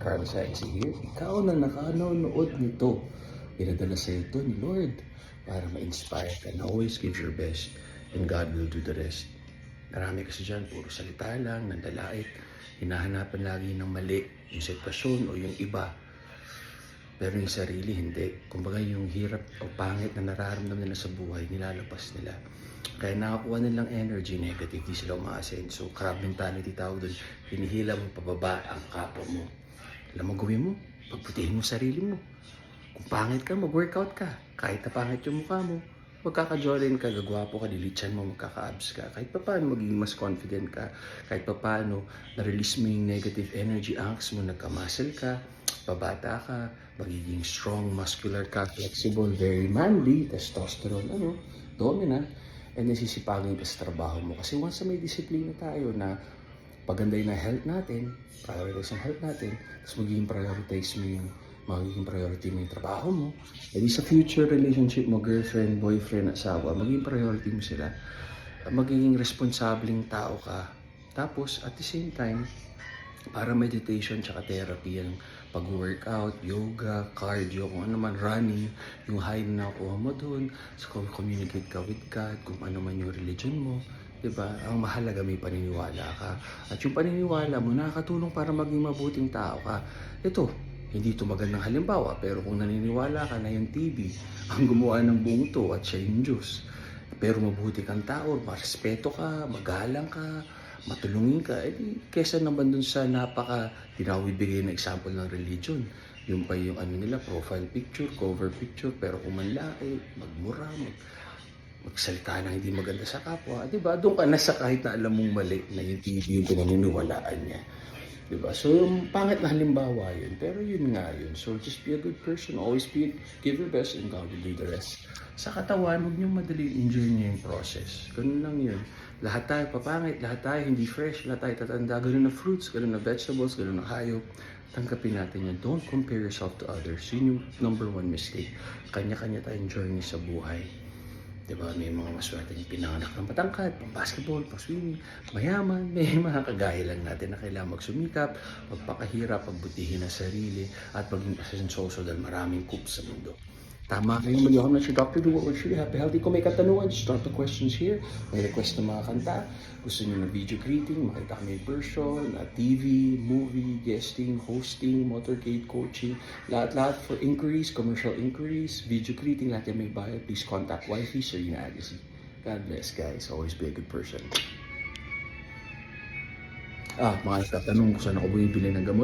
Carlos Sainz here. Ikaw na nakanonood nito. Pinadala sa ito ni Lord para ma-inspire ka na always give your best and God will do the rest. Marami kasi dyan, puro salita lang, nandalait. Hinahanapan lagi ng mali, yung sitwasyon o yung iba. Pero yung sarili, hindi. Kumbaga yung hirap o pangit na nararamdaman nila sa buhay, nilalabas nila. Kaya nakakuha nilang energy, negative, di sila umaasenso. Crab mentality tawag doon. Hinihila mo pababa ang kapwa mo. Alam mo gawin mo, pagbutihin mo sarili mo. Kung pangit ka, mag-workout ka. Kahit na pangit yung mukha mo, magkaka-jolin ka, gagwapo ka, dilitsan mo, magkaka-abs ka. Kahit pa paano, magiging mas confident ka. Kahit pa paano, na-release mo yung negative energy, angst mo, nagka-muscle ka, babata ka, magiging strong, muscular ka, flexible, very manly, testosterone, dominant, and nasisipagin ka sa trabaho mo. Kasi once na may disiplina tayo na paganday na health natin, prioritize ang health natin, tapos magiging priority mo yung trabaho mo, edi sa future relationship mo, girlfriend, boyfriend, asawa, magiging priority mo sila, magiging responsableng tao ka. Tapos, at the same time, para meditation tsaka therapy, yung pag-workout, yoga, cardio, kung ano man, running, yung high na nakuha mo dun, so communicate ka with God, kung ano man yung religion mo, diba? Ang mahalaga may paniniwala ka. At yung paniniwala mo, nakakatulong para maging mabuting tao ka. Ito, hindi ito magandang halimbawa, pero kung naniniwala ka na yung TV, ang gumawa ng buong to at siya yung Diyos, pero mabuti kang tao, marespeto ka, magalang ka, matulungin ka, edi kesa naman dun sa tinawibigay na example ng religion. Yung pa yung nila, profile picture, cover picture, pero kung manlait, magmura, magsalita na hindi maganda sa kapwa, di ba? Doon ka na sa kahit na alam mong mali na yung TV yung pinaniniwalaan niya. Diba? So, yung pangit na halimbawa yun. Pero yun nga yun. So, just be a good person. Always give your best and God will do the rest. Sa katawan, huwag niyong madali enjoy niyo yung process. Ganun lang yun. Lahat tayo papangit, lahat tayo hindi fresh, lahat tayo tatanda. Ganun na fruits, ganun na vegetables, ganun na hayop. Tanggapin natin yan. Don't compare yourself to others. Yun yung number one mistake. Kanya-kanya tayong journey sa buhay. Diba, may mga maswerteng pinanganak ng patangkad, pang basketball, pang swimming, mayaman, may mga kagaya lang natin na kailangan magsumikap, magpakahirap, pagbutihin ang sarili, at maging asensoso dahil maraming coups sa mundo. Tama kayo, mali ako na si Dr. Do what works for you. Happy healthy. Kung may katanungan, just drop the questions here. May request ng mga kanta. Gusto niyo na video greeting, makita kami in person, TV, movie, guesting, hosting, motorcade, coaching, lahat-lahat for inquiries, commercial inquiries, video greeting, lahat yan may bayad. Please contact Wifey, Serena Agassi. God bless, guys. Always be a good person. Mga itatanong kung saan ako bumibili ng gamot.